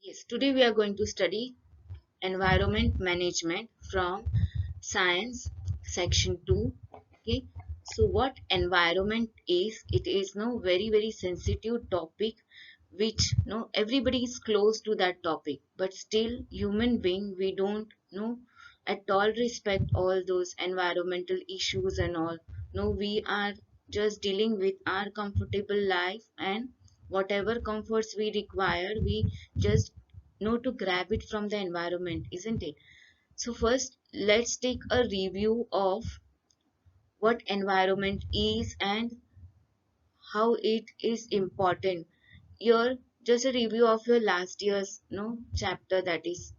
Yes, today we are going to study environment management from science section 2. Okay, so what environment is? It is no very sensitive topic which no everybody is close to that topic, but still human being we don't know at all respect all those environmental issues and all. No, we are just dealing with our comfortable life, and whatever comforts we require we just know to grab it from the environment, isn't it? So first let's take a review of what environment is and how it is important. Here just a review of your last year's chapter that is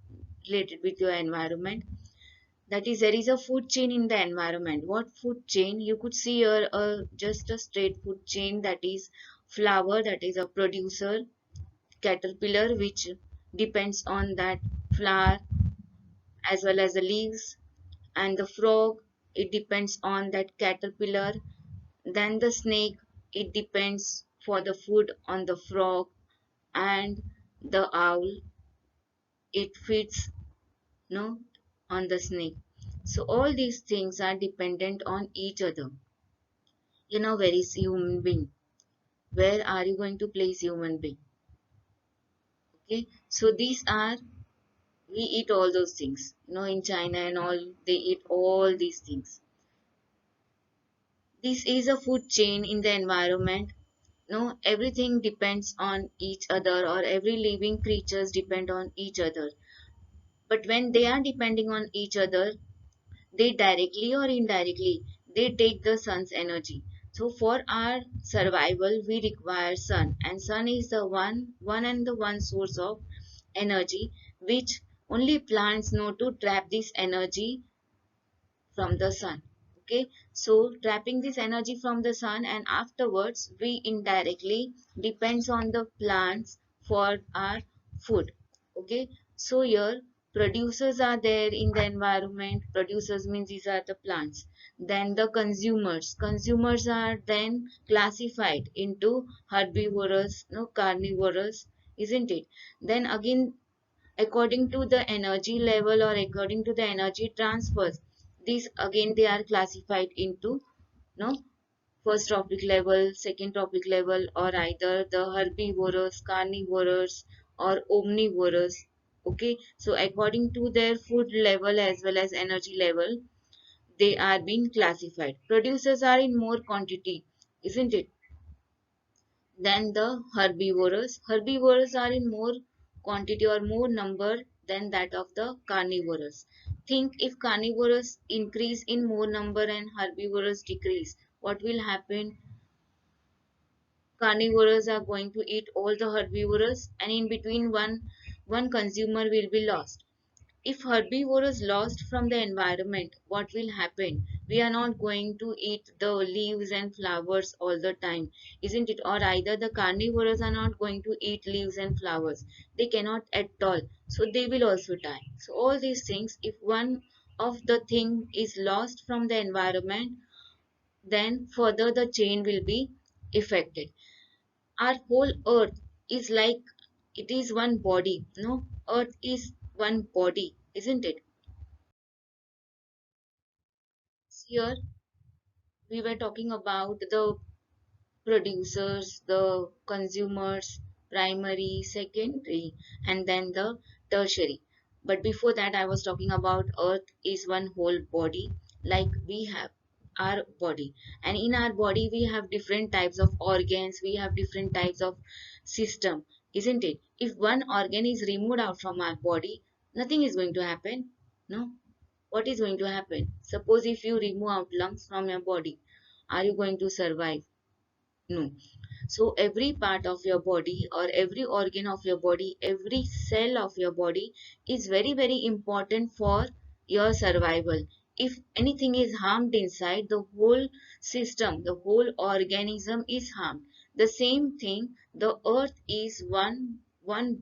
related with your environment. That is, there is a food chain in the environment. What food chain? You could see here just a straight food chain, that is flower, that is a producer, caterpillar which depends on that flower as well as the leaves, and the frog, it depends on that caterpillar. Then the snake, it depends for the food on the frog, and the owl, it feeds no on the snake. So all these things are dependent on each other. Where is human being? Where are you going to place human being? Okay, so these are, we eat all those things. In China and all, they eat all these things. This is a food chain in the environment. No, everything depends on each other, or every living creatures depend on each other. But when they are depending on each other, they directly or indirectly they take the sun's energy. So for our survival we require sun, and sun is the one source of energy which only plants know to trap this energy from the sun. Okay, so trapping this energy from the sun, and afterwards we indirectly depends on the plants for our food. Okay, so here producers are there in the environment. Producers means these are the plants. Then the consumers are then classified into herbivorous, no, carnivorous, isn't it? Then again, according to the energy level or according to the energy transfers, these again they are classified into no first tropic level, second tropic level, or either the herbivorous, carnivorous, or omnivorous. Okay, so according to their food level as well as energy level, they are being classified. Producers are in more quantity, isn't it, than the herbivorous. Herbivores are in more quantity or more number than that of the carnivorous. Think if carnivorous increase in more number and herbivorous decrease, what will happen? Carnivores are going to eat all the herbivores, and in between one consumer will be lost. If herbivores lost from the environment, what will happen? We are not going to eat the leaves and flowers all the time, isn't it? Or either the carnivores are not going to eat leaves and flowers. They cannot at all. So they will also die. So all these things, if one of the thing is lost from the environment, then further the chain will be affected. Our whole earth is like, it is one body. No, earth is one body, isn't it? Here we were talking about the producers, the consumers, primary, secondary, and then the tertiary. But before that, I was talking about earth is one whole body, like we have our body, and in our body we have different types of organs, we have different types of system, isn't it? If one organ is removed out from our body, nothing is going to happen. No, what is going to happen? Suppose if you remove out lungs from your body, are you going to survive? No. So every part of your body or every organ of your body, every cell of your body is very important for your survival. If anything is harmed inside, the whole system, the whole organism is harmed. The same thing, the earth is one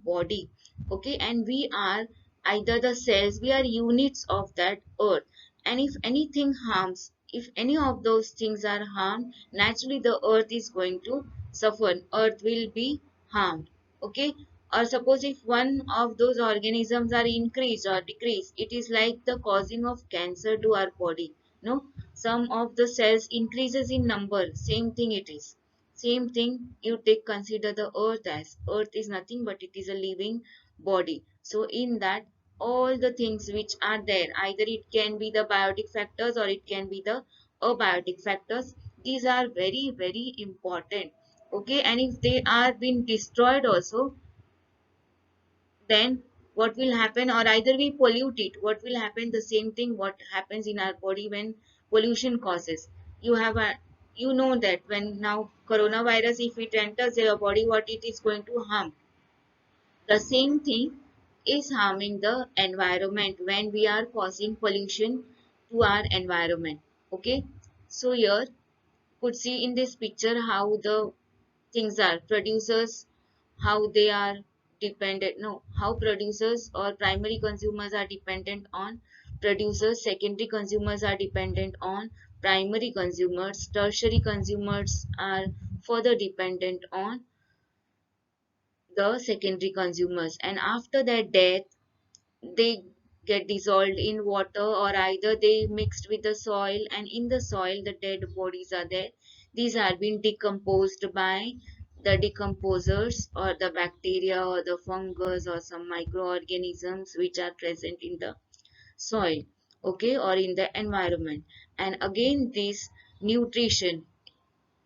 body. Okay, and we are either the cells, we are units of that earth. And if anything harms, if any of those things are harmed, naturally the earth is going to suffer, earth will be harmed. Okay, Or suppose if one of those organisms are increased or decreased, it is like the causing of cancer to our body. No, some of the cells increases in number, same thing it is. Same thing you take consider the earth as. Earth is nothing but it is a living body. So in that all the things which are there, either it can be the biotic factors or it can be the abiotic factors. These are very very important. Okay, and if they are being destroyed also, then what will happen, or either we pollute it, what will happen, the same thing what happens in our body when pollution causes. You have a, you know that when now coronavirus, if it enters your body, what it is going to harm, the same thing is harming the environment when we are causing pollution to our environment. Okay, so here could see in this picture how the things are producers, how they are dependent, no, how producers or primary consumers are dependent on producers, secondary consumers are dependent on primary consumers, tertiary consumers are further dependent on the secondary consumers, and after their death they get dissolved in water, or either they mixed with the soil, and in the soil the dead bodies are there. These are being decomposed by the decomposers or the bacteria or the fungus or some microorganisms which are present in the soil, okay, or in the environment. And again this nutrition,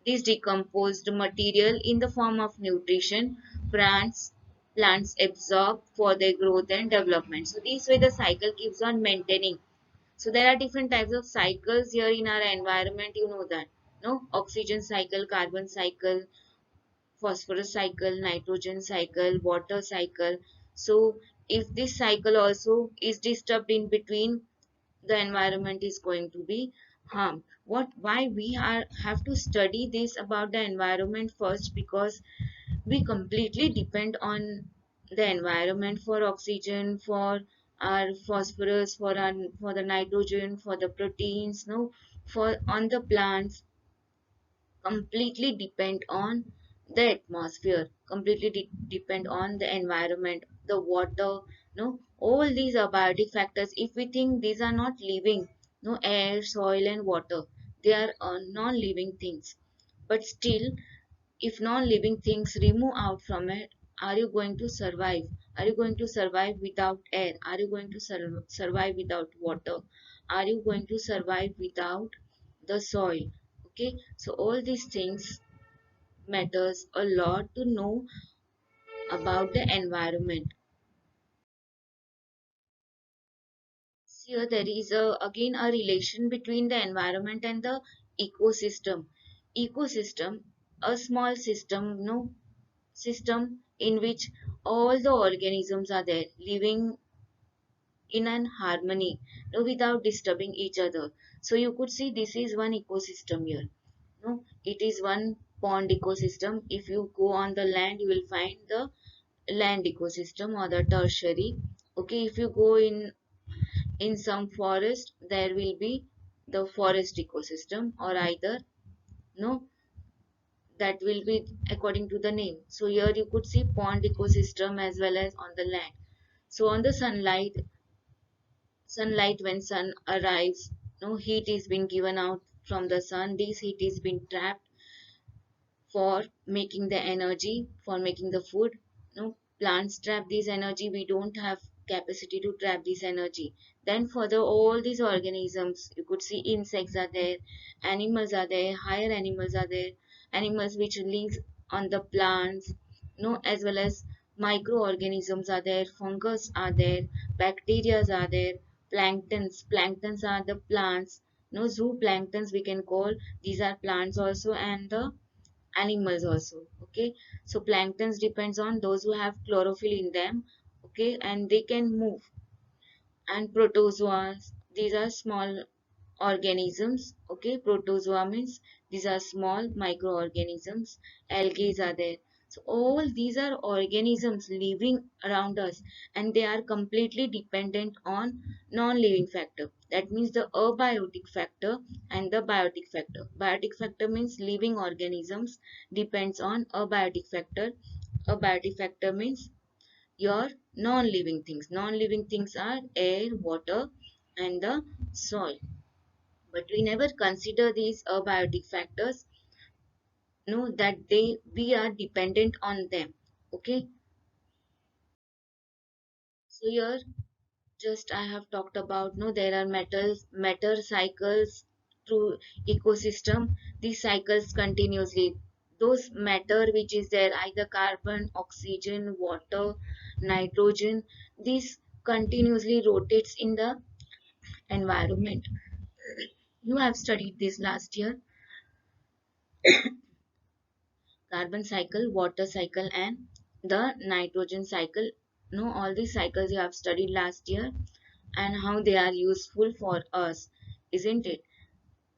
this decomposed material in the form of nutrition, plants plants absorb for their growth and development. So this way the cycle keeps on maintaining. So there are different types of cycles here in our environment, you know that, no, oxygen cycle, carbon cycle, phosphorus cycle, nitrogen cycle, water cycle. So if this cycle also is disturbed in between, the environment is going to be harmed. What, why we are have to study this about the environment first? Because we completely depend on the environment for oxygen, for our phosphorus, for the nitrogen, for the proteins, no, for on the plants, completely depend on the atmosphere, completely depend on the environment, the water, no, all these are biotic factors. If we think these are not living, no, air, soil and water, they are non-living things, but still if non-living things remove out from it, are you going to survive? Are you going to survive without air? Are you going to survive without water? Are you going to survive without the soil? Okay, so all these things matters a lot to know about the environment. Here there is again a relation between the environment and the ecosystem. Ecosystem, a small system, no, system in which all the organisms are there living in an harmony, no, without disturbing each other. So you could see this is one ecosystem here, no, it is one pond ecosystem. If you go on the land you will find the land ecosystem or the tertiary. Okay, if you go in some forest there will be the forest ecosystem, or either, no, that will be according to the name. So here you could see pond ecosystem as well as on the land. So on the sunlight when sun arrives, no, heat is being given out from the sun. This heat is being trapped for making the energy, for making the food. No, plants trap this energy. We don't have capacity to trap this energy. Then further all these organisms, you could see insects are there, animals are there, higher animals are there, animals which live on the plants, no, as well as microorganisms are there, fungus are there, bacteria are there, planktons are the plants, no, zooplanktons we can call, these are plants also, and the animals also. Okay, so planktons depends on those who have chlorophyll in them, okay, and they can move. And protozoans, these are small organisms. Okay, protozoa means these are small microorganisms. Algae are there. So all these are organisms living around us, and they are completely dependent on non-living factor, that means the abiotic factor and the biotic factor. Biotic factor means living organisms depends on abiotic factor. Abiotic factor means your non-living things. Non-living things are air, water, and the soil. But we never consider these abiotic factors, know that they we are dependent on them. Okay, so here just I have talked about, no, there are matter cycles through ecosystem. These cycles continuously, those matter which is there, either carbon, oxygen, water, nitrogen, this continuously rotates in the environment. You have studied this last year, carbon cycle, water cycle, and the nitrogen cycle. No, all these cycles you have studied last year, and how they are useful for us, isn't it?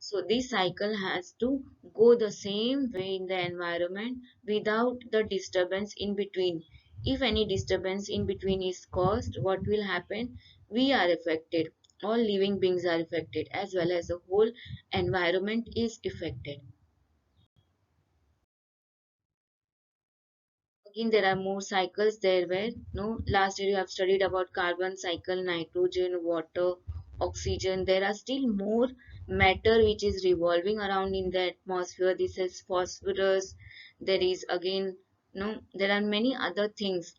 So this cycle has to go the same way in the environment without the disturbance in between. If any disturbance in between is caused, what will happen? We are affected. All living beings are affected, as well as the whole environment is affected. Again, there are more cycles there where, no, last year you have studied about carbon cycle, nitrogen, water, oxygen. There are still more matter which is revolving around in the atmosphere. This is phosphorus. There is again, no, there are many other things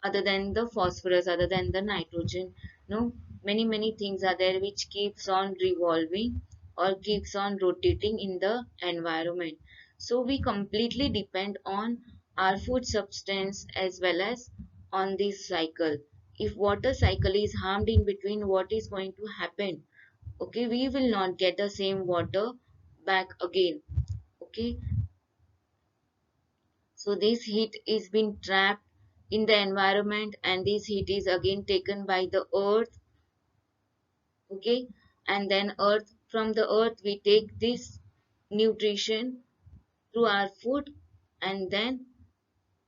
other than the phosphorus, other than the nitrogen. No, many things are there which keeps on revolving or keeps on rotating in the environment. So we completely depend on our food substance as well as on this cycle. If water cycle is harmed in between, what is going to happen? Okay, we will not get the same water back again. Okay, so this heat is being trapped in the environment, and this heat is again taken by the earth. Okay, and then earth, from the earth we take this nutrition through our food, and then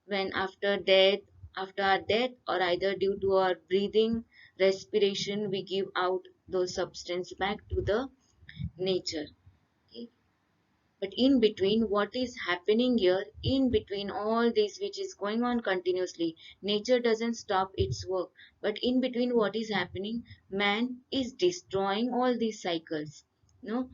when after our death, or either due to our breathing, respiration, we give out those substance back to the nature. Okay. But in between, what is happening here, in between all this which is going on continuously, nature doesn't stop its work. But in between, what is happening? Man is destroying all these cycles. No,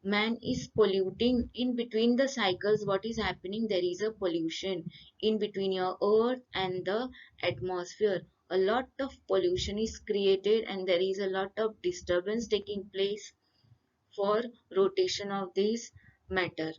man is polluting in between the cycles. What is happening? There is a pollution in between your earth and the atmosphere. A lot of pollution is created, and there is a lot of disturbance taking place for rotation of this matter.